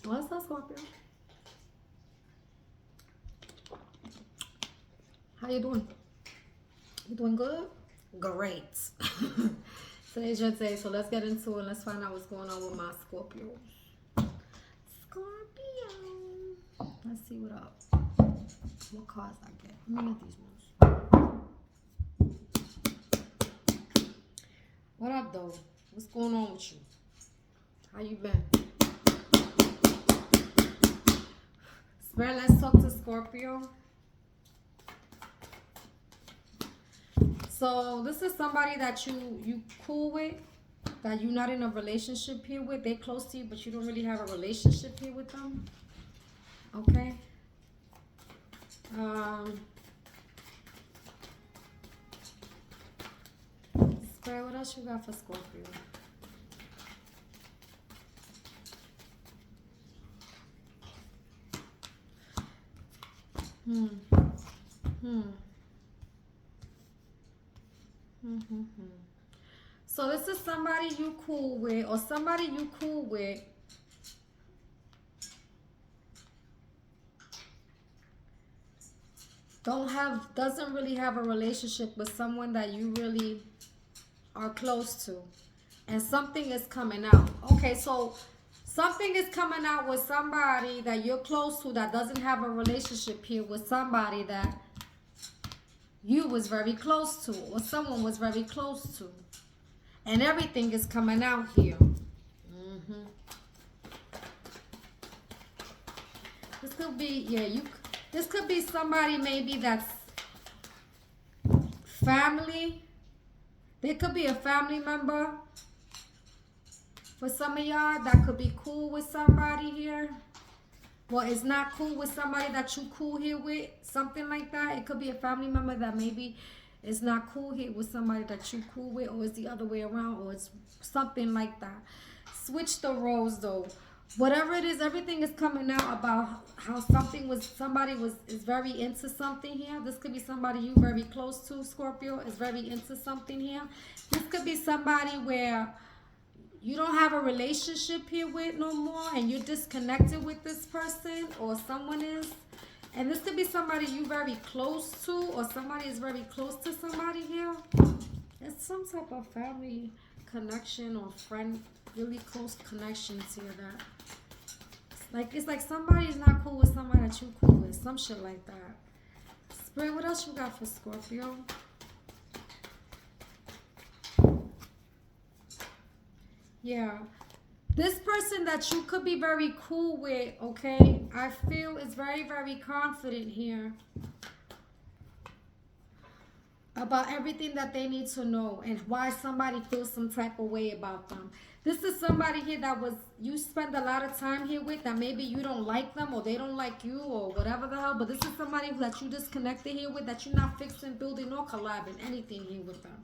What's up, Scorpio? How you doing? You doing good? Great. Today's your day, so let's get into it. Let's find out what's going on with my Scorpio. Scorpio. Let's see what up. What cards I get. Let me get these ones. What up, though? What's going on with you? How you been? Spirit, let's talk to Scorpio. So this is somebody that you cool with, that you're not in a relationship here with. They're close to you, but you don't really have a relationship here with them. Okay. Spirit, what else you got for Scorpio? So this is somebody you cool with, or somebody you cool with doesn't really have a relationship with someone that you really are close to, and something is coming out. Okay, so something is coming out with somebody that you're close to that doesn't have a relationship here with somebody that you was very close to, or someone was very close to, and everything is coming out here. This could be, this could be somebody maybe that's family. There could be a family member for some of y'all that could be cool with somebody here. Well, it's not cool with somebody that you cool here with, something like that. It could be a family member that maybe is not cool here with somebody that you cool with, or it's the other way around, or it's something like that. Switch the roles though. Whatever it is, everything is coming out about how somebody is very into something here. This could be somebody you very close to, Scorpio, is very into something here. This could be somebody where you don't have a relationship here with no more, and you're disconnected with this person, or someone is. And this could be somebody you very close to, or somebody is very close to somebody here. It's some type of family connection or friend, really close connections here that it's like somebody's not cool with somebody that you cool with, some shit like that. Spirit, what else you got for Scorpio? Yeah, this person that you could be very cool with, okay, I feel is very, very confident here about everything that they need to know, and why somebody feels some type of way about them. This is somebody here that you spend a lot of time here with, that maybe you don't like them, or they don't like you, or whatever the hell, but this is somebody that you disconnected here with, that you're not fixing, building, or collabing anything here with them.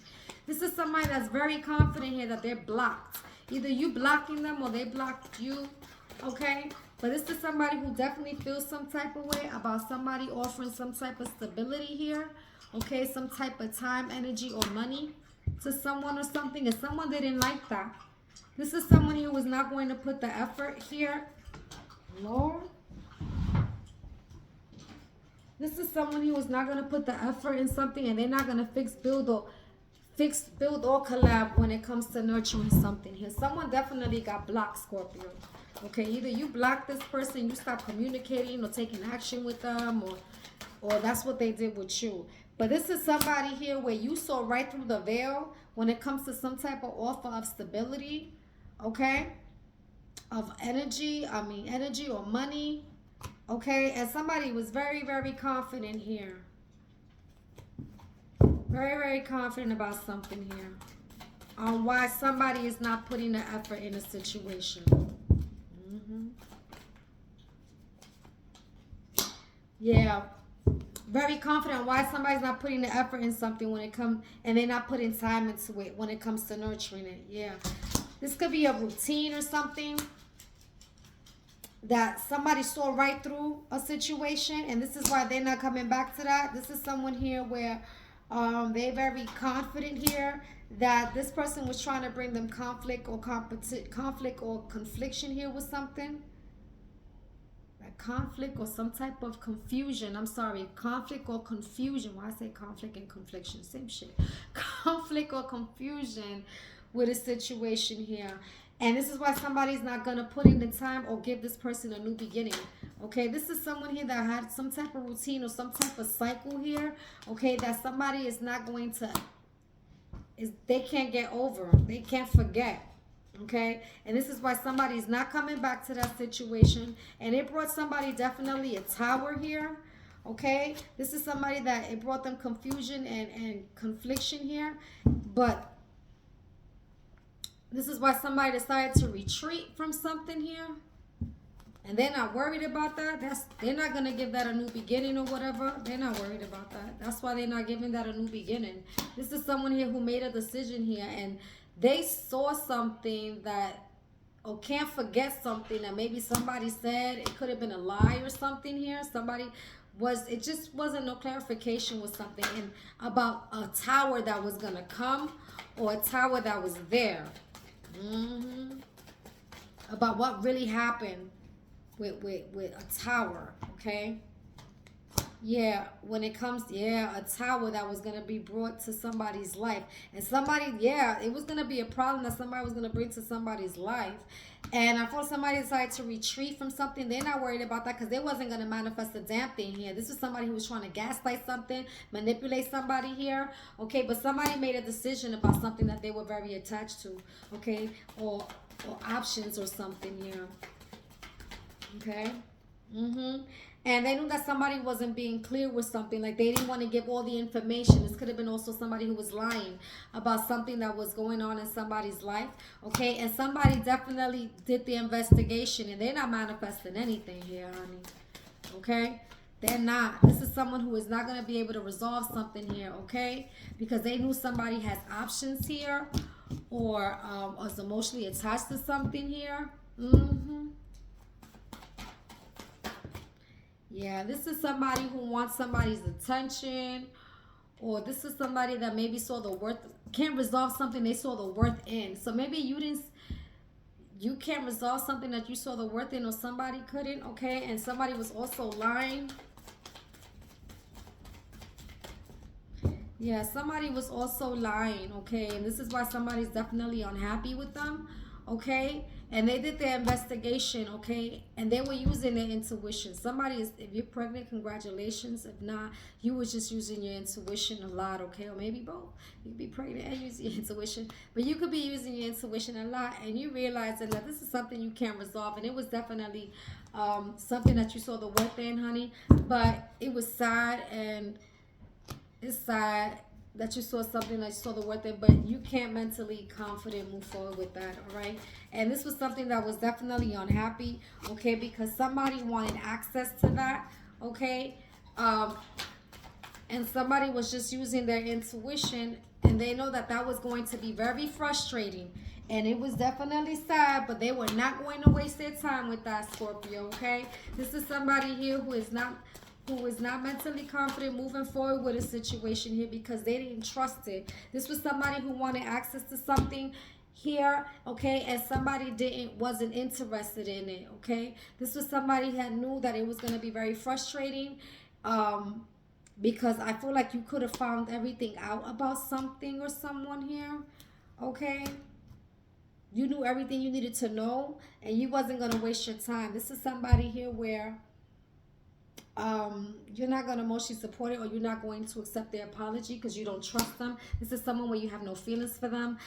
This is somebody that's very confident here that they're blocked. Either you blocking them or they blocked you, okay? But this is somebody who definitely feels some type of way about somebody offering some type of stability here, okay? Some type of time, energy, or money to someone or something, and someone didn't like that. This is someone who was not going to put the effort here. Lord. This is someone who was not going to put the effort in something, and they're not going to build, or collab when it comes to nurturing something here. Someone definitely got blocked, Scorpio. Okay, either you block this person, you stop communicating or taking action with them, or that's what they did with you. But this is somebody here where you saw right through the veil when it comes to some type of offer of stability, okay? Of energy or money, okay? And somebody was very, very confident here. Very, very confident about something here. On why somebody is not putting the effort in a situation. Yeah. Very confident why somebody's not putting the effort in something when it comes, and they're not putting time into it when it comes to nurturing it. Yeah. This could be a routine or something that somebody saw right through a situation, and this is why they're not coming back to that. This is someone here where they're very confident here that this person was trying to bring them conflict or confliction here with something. Like conflict or some type of confusion. I'm sorry, conflict or confusion. Why I say conflict and confliction? Same shit. Conflict or confusion with a situation here. And this is why somebody's not going to put in the time or give this person a new beginning. Okay, this is someone here that had some type of routine or some type of cycle here. Okay, that somebody is not going to, they can't get over. They can't forget. Okay, and this is why somebody's not coming back to that situation. And it brought somebody definitely a tower here. Okay, this is somebody that it brought them confusion and confliction here. But this is why somebody decided to retreat from something here. And they're not worried about that. They're not going to give that a new beginning or whatever. They're not worried about that. That's why they're not giving that a new beginning. This is someone here who made a decision here. And they saw something that, or can't forget something that maybe somebody said. It could have been a lie or something here. It just wasn't no clarification with something about a tower that was going to come or a tower that was there. About what really happened with a tower, okay? Yeah, when it comes to, a tower that was going to be brought to somebody's life. And somebody, it was going to be a problem that somebody was going to bring to somebody's life. And I thought somebody decided to retreat from something. They're not worried about that because they wasn't going to manifest a damn thing here. This is somebody who was trying to gaslight something, manipulate somebody here. Okay, but somebody made a decision about something that they were very attached to. Okay, or options or something here. Okay. And they knew that somebody wasn't being clear with something. Like they didn't want to give all the information. This could have been also somebody who was lying about something that was going on in somebody's life. Okay, and somebody definitely did the investigation, and they're not manifesting anything here, honey. Okay, they're not. This is someone who is not going to be able to resolve something here. Okay, because they knew somebody has options here, or was emotionally attached to something here. Yeah, this is somebody who wants somebody's attention, or this is somebody that maybe saw the worth, can't resolve something they saw the worth in. So maybe you can't resolve something that you saw the worth in, or somebody couldn't, okay? And somebody was also lying. Yeah, somebody was also lying, okay? And this is why somebody's definitely unhappy with them, okay? And they did their investigation, okay? And they were using their intuition. Somebody is, if you're pregnant, congratulations. If not, you were just using your intuition a lot, okay? Or maybe both. You could be pregnant and use your intuition. But you could be using your intuition a lot, and you realizing that this is something you can't resolve. And it was definitely something that you saw the worth in, honey. But it was sad, and it's sad that you saw something that you saw the worth in, but you can't mentally confident move forward with that, all right? And this was something that was definitely unhappy, okay, because somebody wanted access to that, okay? And somebody was just using their intuition, and they know that that was going to be very frustrating. And it was definitely sad, but they were not going to waste their time with that, Scorpio, okay? This is somebody here who is not mentally confident moving forward with a situation here because they didn't trust it. This was somebody who wanted access to something here, okay, and somebody wasn't interested in it, okay? This was somebody that knew that it was going to be very frustrating, because I feel like you could have found everything out about something or someone here, okay? You knew everything you needed to know, and you wasn't going to waste your time. This is somebody here where you're not going to emotionally support it, or you're not going to accept their apology because you don't trust them. This is someone where you have no feelings for them.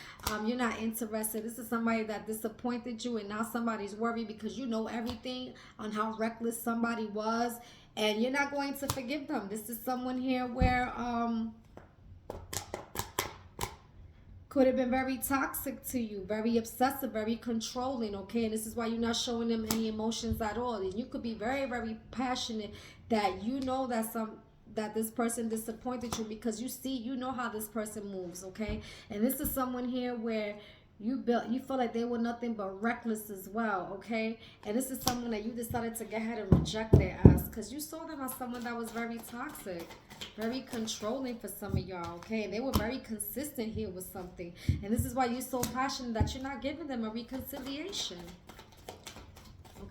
You're not interested. This is somebody that disappointed you, and now somebody's worried because you know everything on how reckless somebody was, and you're not going to forgive them. This is someone here where could have been very toxic to you, very obsessive, very controlling, okay? And this is why you're not showing them any emotions at all. And you could be very, very passionate that you know that this person disappointed you, because you know how this person moves, okay? And this is someone here where you feel like they were nothing but reckless as well, okay? And this is someone that you decided to go ahead and reject their ass because you saw them as someone that was very toxic, very controlling for some of y'all, okay? And they were very consistent here with something. And this is why you're so passionate that you're not giving them a reconciliation,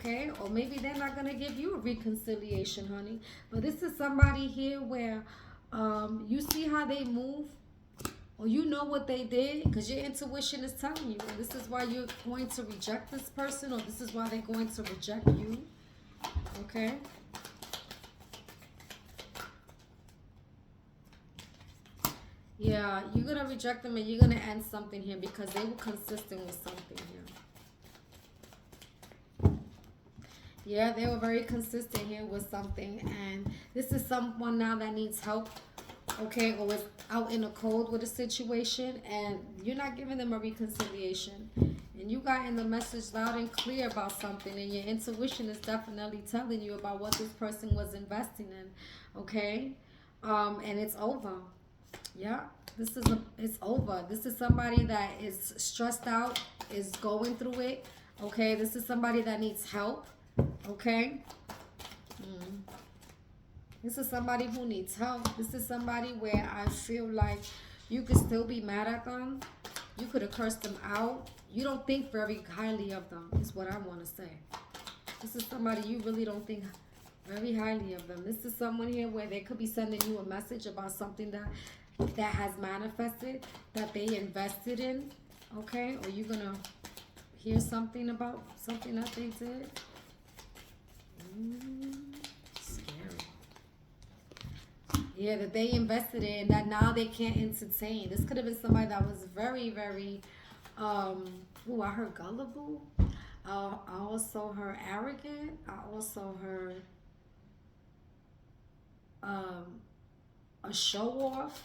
Okay, or maybe they're not gonna give you a reconciliation, honey. But this is somebody here where you see how they move, or you know what they did, because your intuition is telling you, and this is why you're going to reject this person, or this is why they're going to reject you. Okay. Yeah, you're gonna reject them and you're gonna end something here because they were consistent with something here. Yeah, they were very consistent here with something, and this is someone now that needs help, okay, or is out in the cold with a situation, and you're not giving them a reconciliation. And you got in the message loud and clear about something, and your intuition is definitely telling you about what this person was investing in, okay? And it's over. Yeah, it's over. This is somebody that is stressed out, is going through it, okay? This is somebody that needs help, okay? This is somebody who needs help. This is somebody where I feel like you could still be mad at them. You could have cursed them out. You don't think very highly of them, is what I want to say. This is somebody you really don't think very highly of them. This is someone here where they could be sending you a message about something that has manifested, that they invested in, okay? Or you're going to hear something about something that they did. Scary. Yeah, that they invested in, that now they can't entertain. This could have been somebody that was very, very, I heard gullible. I also heard arrogant. I also heard a show-off.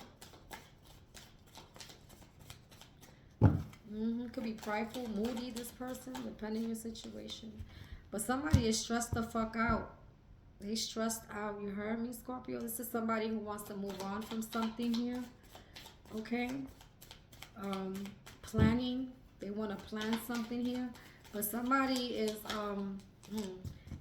Could be prideful, moody, this person, depending on your situation. But somebody is stressed the fuck out. They stressed out. You heard me, Scorpio? This is somebody who wants to move on from something here. Okay? Planning. They want to plan something here. But somebody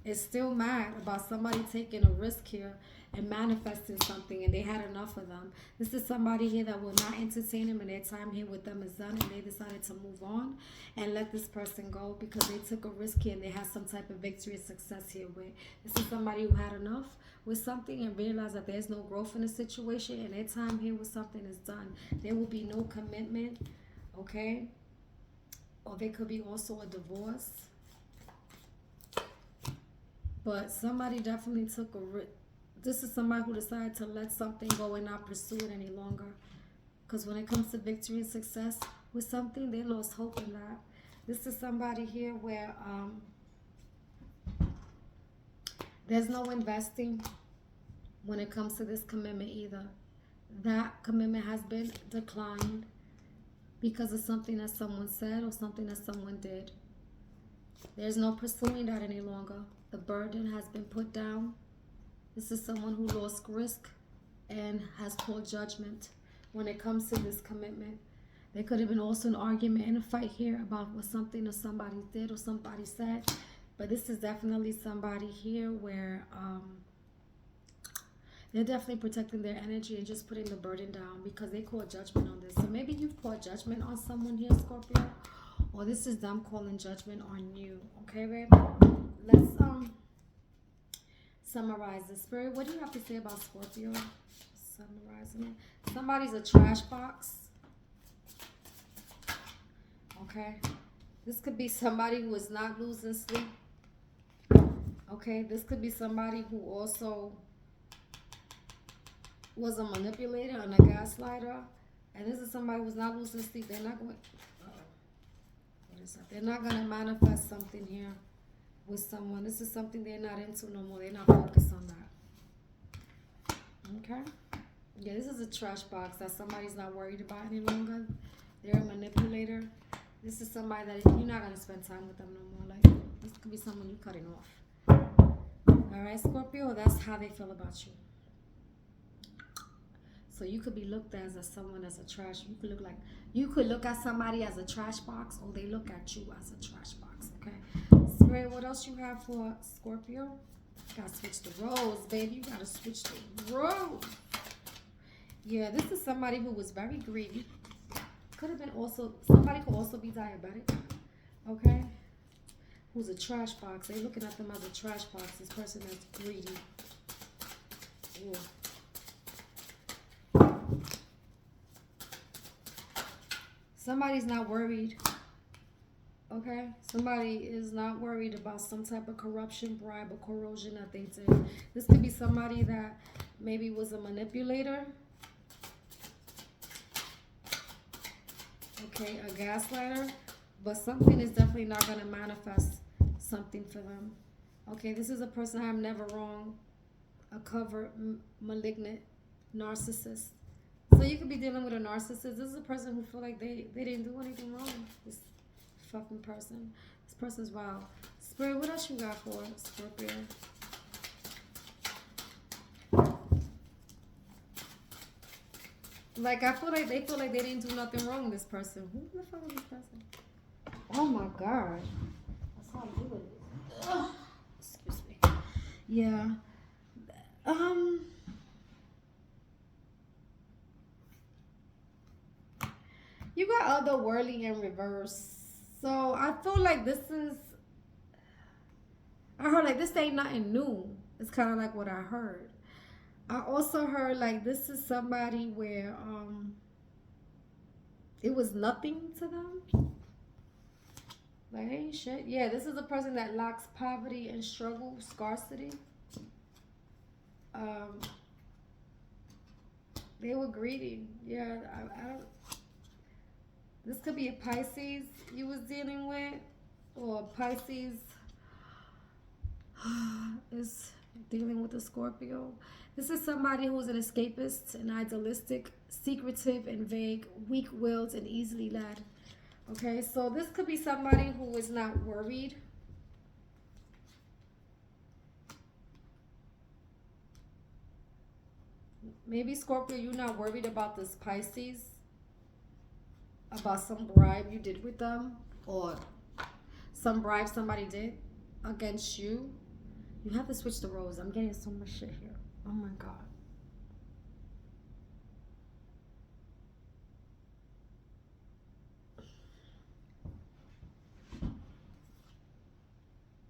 is still mad about somebody taking a risk here and manifesting something, and they had enough of them. This is somebody here that will not entertain them, and their time here with them is done, and they decided to move on and let this person go because they took a risk here and they had some type of victory and success here with. This is somebody who had enough with something and realized that there's no growth in the situation, and their time here with something is done. There will be no commitment, okay? Or there could be also a divorce. But somebody definitely took a risk. This is somebody who decided to let something go and not pursue it any longer. Because when it comes to victory and success with something, they lost hope in that. This is somebody here where there's no investing when it comes to this commitment either. That commitment has been declined because of something that someone said or something that someone did. There's no pursuing that any longer. The burden has been put down. This is someone who lost risk and has called judgment when it comes to this commitment. There could have been also an argument and a fight here about what something or somebody did or somebody said. But this is definitely somebody here where they're definitely protecting their energy and just putting the burden down because they call judgment on this. So maybe you've called judgment on someone here, Scorpio, or this is them calling judgment on you. Okay, babe? Let's summarize the spirit. What do you have to say about Scorpio? Summarizing it. Somebody's a trash box. Okay. This could be somebody who is not losing sleep. Okay. This could be somebody who also was a manipulator and a gaslighter. And this is somebody who's not losing sleep. They're not going. What is that? They're not going to manifest something here with someone. This is something they're not into no more. They're not focused on that. Okay? Yeah, this is a trash box that somebody's not worried about any longer. They're a manipulator. This is somebody that you're not going to spend time with them no more. Like, this could be someone you're cutting off. Alright, Scorpio, that's how they feel about you. So you could be looked at as someone as a trash. You could look at somebody as a trash box, or they look at you as a trash box. Okay. Spirit, what else you have for Scorpio? Gotta switch the roles, baby. You gotta switch the roles. Yeah, this is somebody who was very greedy. Could have been also somebody could also be diabetic. Okay. who's a trash box. They're looking at them as a trash box. This person that's greedy. Ooh. Somebody's not worried. Okay? Somebody is not worried about some type of corruption, bribe, or corrosion that they did. This could be somebody that maybe was a manipulator. Okay, a gaslighter. But something is definitely not going to manifest something for them. Okay, this is a person, I'm never wrong, a covert, malignant narcissist. So you could be dealing with a narcissist. This is a person who feel like they didn't do anything wrong. This fucking person. This person's wild. Spirit, what else you got for Scorpio? Like, I feel like they feel like they didn't do nothing wrong, this person. Who the fuck is this person? Oh my God. That's how I do it. Excuse me. Yeah. You got otherworldly in reverse. So I feel like this is, I heard like this ain't nothing new. It's kind of like what I heard. I also heard like this is somebody where it was nothing to them. Like, hey, shit. Yeah, this is a person that lacks poverty and struggle, scarcity. They were greedy. Yeah, I don't. This could be a Pisces you was dealing with, or Pisces is dealing with a Scorpio. This is somebody who's an escapist, an idealistic, secretive and vague, weak-willed and easily led. Okay, so this could be somebody who is not worried. Maybe Scorpio, you're not worried about this Pisces, about some bribe you did with them, or some bribe somebody did against you. You have to switch the roles. I'm getting so much shit here. Oh my God.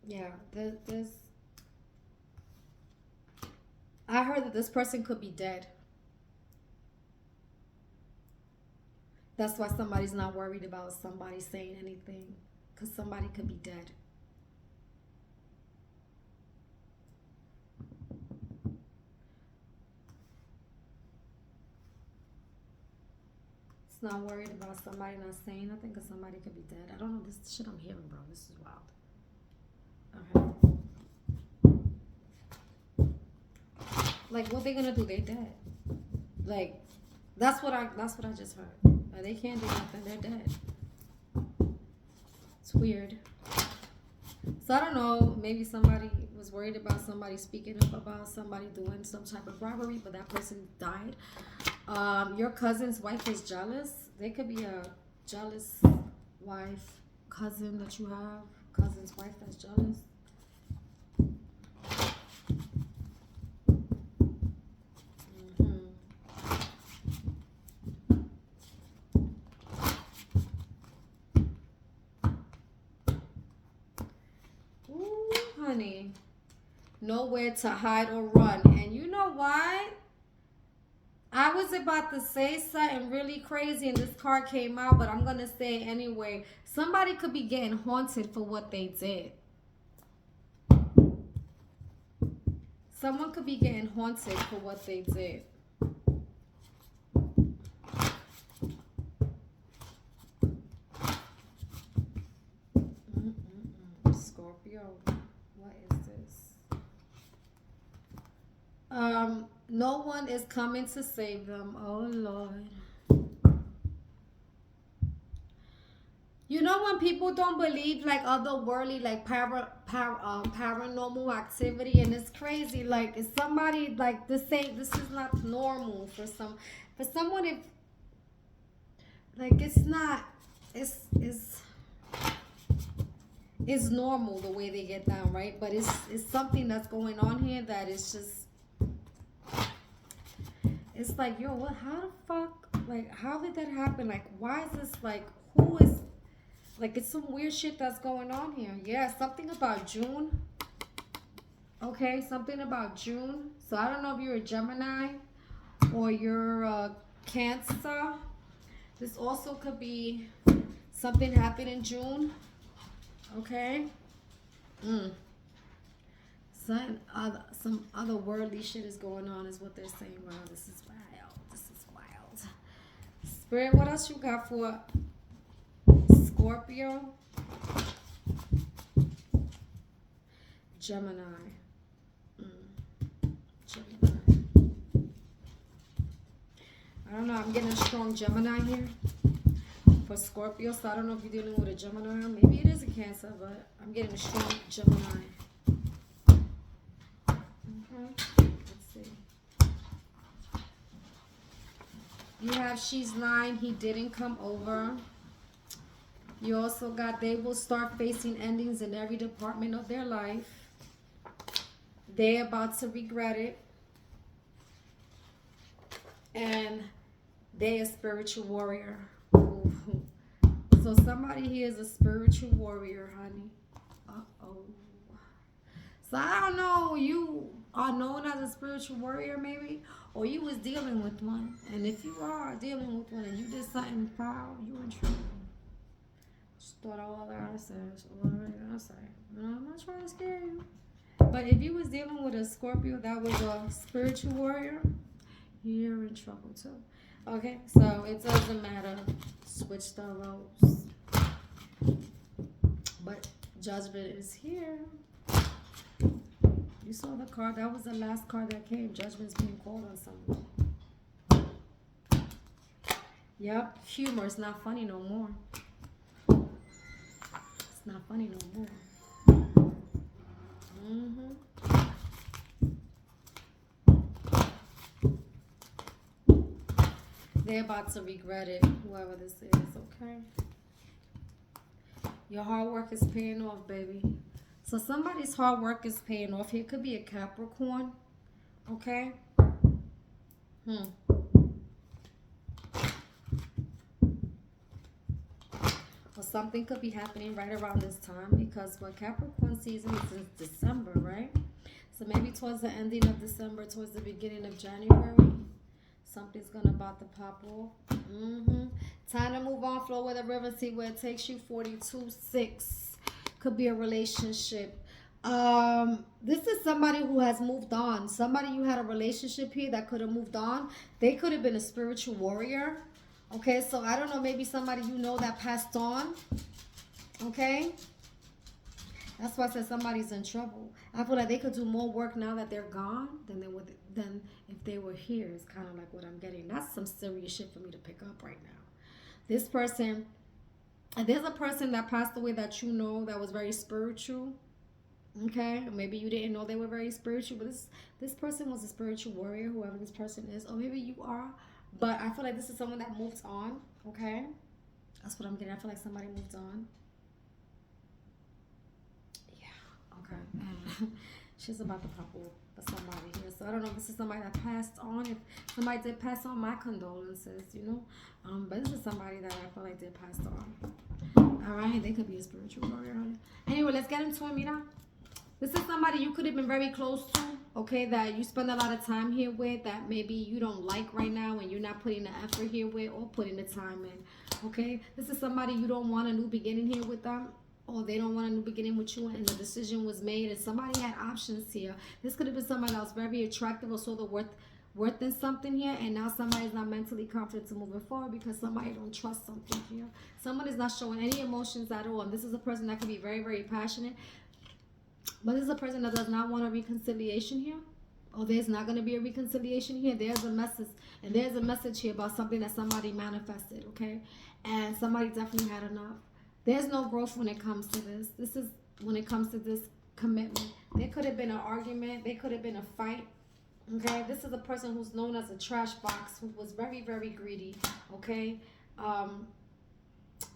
Yeah, this. I heard that this person could be dead. That's why somebody's not worried about somebody saying anything, because somebody could be dead. It's not worried about somebody not saying nothing because somebody could be dead. I don't know this shit I'm hearing, bro. This is wild. Okay. Like, what they gonna do? They dead. Like, that's what I just heard. Like, they can't do nothing. They're dead. It's weird. So I don't know. Maybe somebody was worried about somebody speaking up about somebody doing some type of robbery, but that person died. Your cousin's wife is jealous. They could be a jealous wife, cousin that you have. Cousin's wife that's jealous. Honey, nowhere to hide or run. And you know why? I was about to say something really crazy and this card came out, but I'm going to say it anyway. Somebody could be getting haunted for what they did. Someone could be getting haunted for what they did. Scorpio. No one is coming to save them. Oh, Lord. You know when people don't believe like otherworldly, like paranormal activity, and it's crazy. Like, it's somebody like this is not normal for someone. If like it's normal the way they get down, right? But it's something that's going on here that is just. It's like, yo, how the fuck, like, how did that happen? Like, why is this, like, who is, Like, it's some weird shit that's going on here. Yeah, something about June. Okay, something about June. So I don't know if you're a Gemini or you're a Cancer. This also could be something happened in June. Okay. Some other worldly shit is going on, is what they're saying. Wow, this is wild. This is wild. Spirit, what else you got for Scorpio? Gemini. Gemini. I don't know. I'm getting a strong Gemini here for Scorpio. So I don't know if you're dealing with a Gemini. Maybe it is a Cancer, but I'm getting a strong Gemini. Let's see. You have she's lying, he didn't come over. You also got they will start facing endings in every department of their life. They're about to regret it. And they a spiritual warrior. Ooh. So somebody here is a spiritual warrior, honey. Uh-oh. So I don't know, you are known as a spiritual warrior maybe, or you was dealing with one. And if you are dealing with one and you did something foul, you in trouble. Just thought all I gotta say is all I gotta say. I'm not trying to scare you. But if you was dealing with a Scorpio that was a spiritual warrior, you're in trouble too. Okay, so it doesn't matter. Switch the roles. But judgment is here. You saw the card. That was the last card that came. Judgment's being called on someone. Yep. Humor is not funny no more. It's not funny no more. They're about to regret it, whoever this is, okay? Your hard work is paying off, baby. So somebody's hard work is paying off here. It could be a Capricorn, okay? Or something could be happening right around this time, because what Capricorn season is in December, right? So maybe towards the ending of December, towards the beginning of January, something's gonna about to pop off. Time to move on, flow with the river, see where it takes you. 42-6. Could be a relationship. This is somebody who has moved on. Somebody you had a relationship here that could have moved on. They could have been a spiritual warrior. Okay, so I don't know, maybe somebody you know that passed on. Okay? That's why I said somebody's in trouble. I feel like they could do more work now that they're gone than they would than if they were here. It's kind of like what I'm getting. That's some serious shit for me to pick up right now. This person, and there's a person that passed away that you know that was very spiritual. Okay, maybe you didn't know they were very spiritual, but this person was a spiritual warrior, whoever this person is, or maybe you are. But I feel like this is someone that moved on. Okay, that's what I'm getting. I feel like somebody moved on. Okay. She's about to pop up for somebody here. So I don't know if this is somebody that passed on. If somebody did pass on, my condolences, you know. But this is somebody that I feel like did pass on. Alright, they could be a spiritual warrior. Anyway, let's get into it, Mira. This is somebody you could have been very close to, okay, that you spend a lot of time here with, that maybe you don't like right now and you're not putting the effort here with or putting the time in, okay? This is somebody you don't want a new beginning here with them, or they don't want a new beginning with you, and the decision was made and somebody had options here. This could have been somebody that was very attractive or saw the worth in something here, and now somebody's not mentally confident to moving forward because somebody don't trust something here. Someone is not showing any emotions at all, and this is a person that can be very, very passionate, but this is a person that does not want a reconciliation here, or there's not going to be a reconciliation here. There's a message, and there's a message here about something that somebody manifested, okay, and somebody definitely had enough. There's no growth when it comes to this. This is when it comes to this commitment. There could have been an argument. There could have been a fight. Okay, this is a person who's known as a trash box, who was very, very greedy. Okay,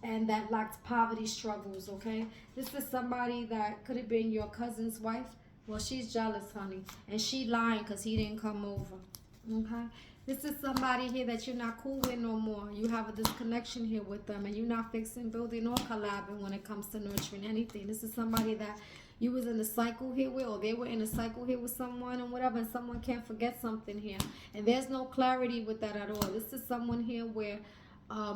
and that lacked poverty struggles. Okay, this is somebody that could have been your cousin's wife. Well, she's jealous, honey, and she lying because he didn't come over. Okay, This is somebody here that you're not cool with no more. You have a disconnection here with them, and you're not fixing, building, or collabing when it comes to nurturing anything. This is somebody that you was in a cycle here with, or they were in a cycle here with someone and whatever, and someone can't forget something here. And there's no clarity with that at all. This is someone here where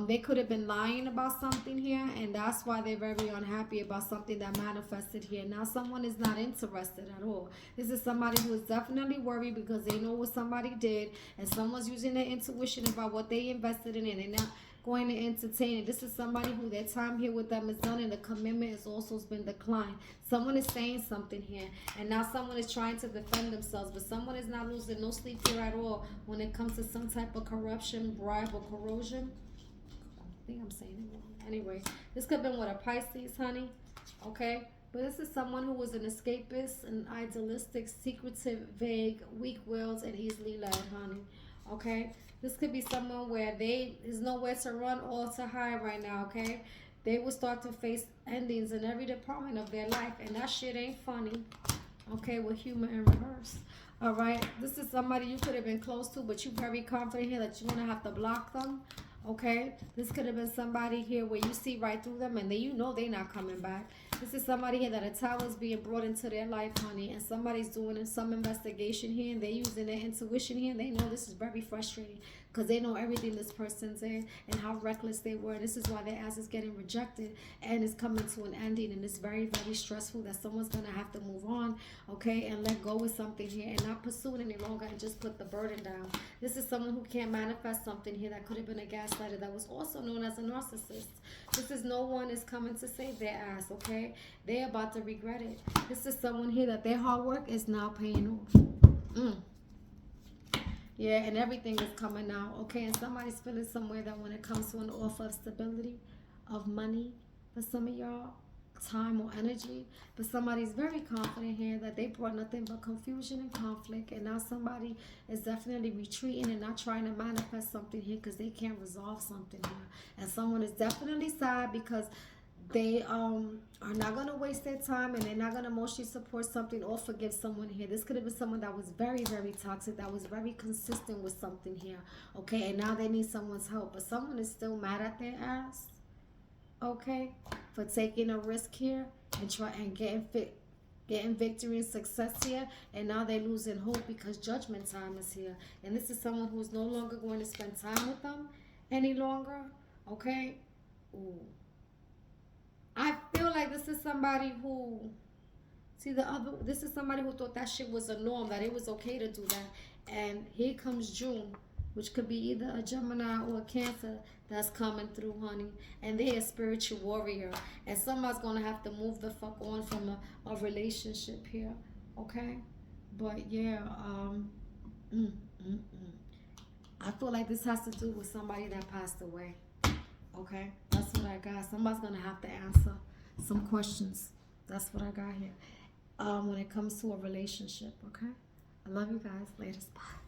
they could have been lying about something here, and that's why they're very unhappy about something that manifested here. Now someone is not interested at all. This is somebody who is definitely worried because they know what somebody did, and someone's using their intuition about what they invested in, and they're not going to entertain it. This is somebody who their time here with them is done, and the commitment has also been declined. Someone is saying something here, and now someone is trying to defend themselves, but someone is not losing no sleep here at all when it comes to some type of corruption, bribe, or corrosion. I think I'm saying it wrong. Anyway, this could have been with a Pisces, honey. Okay? But this is someone who was an escapist, an idealistic, secretive, vague, weak-willed, and easily led, honey. Okay? This could be someone where there's nowhere to run or to hide right now, okay? They will start to face endings in every department of their life, and that shit ain't funny. Okay? With humor in reverse. Alright? This is somebody you could have been close to, but you're very confident here that you're going to have to block them. Okay, this could have been somebody here where you see right through them, and then you know they're not coming back. This is somebody here that a tower is being brought into their life, honey, and somebody's doing some investigation here, and they're using their intuition here, and they know this is very frustrating because they know everything this person's in and how reckless they were. This is why their ass is getting rejected and it's coming to an ending, and it's very, very stressful that someone's going to have to move on, okay, and let go with something here and not pursue it any longer and just put the burden down. This is someone who can't manifest something here that could have been a gaslighter that was also known as a narcissist. This is no one is coming to save their ass, okay? They're about to regret it. This is someone here that their hard work is now paying off. Yeah, and everything is coming out, okay? And somebody's feeling somewhere that when it comes to an offer of stability, of money, for some of y'all, time or energy, but somebody's very confident here that they brought nothing but confusion and conflict, and now somebody is definitely retreating and not trying to manifest something here because they can't resolve something here. And someone is definitely sad because they are not going to waste their time, and they're not going to emotionally support something or forgive someone here. This could have been someone that was very, very toxic, that was very consistent with something here, okay? And now they need someone's help, but someone is still mad at their ass, okay, for taking a risk here and getting victory and success here, and now they're losing hope because judgment time is here. And this is someone who's no longer going to spend time with them any longer, okay? Ooh. I feel like this is somebody who, this is somebody who thought that shit was a norm, that it was okay to do that. And here comes June, which could be either a Gemini or a Cancer that's coming through, honey. And they're a spiritual warrior. And somebody's going to have to move the fuck on from a relationship here, okay? But yeah, I feel like this has to do with somebody that passed away. Okay, that's what I got. Somebody's gonna have to answer some questions. That's what I got here. When it comes to a relationship, okay? I love you guys. Later. Bye.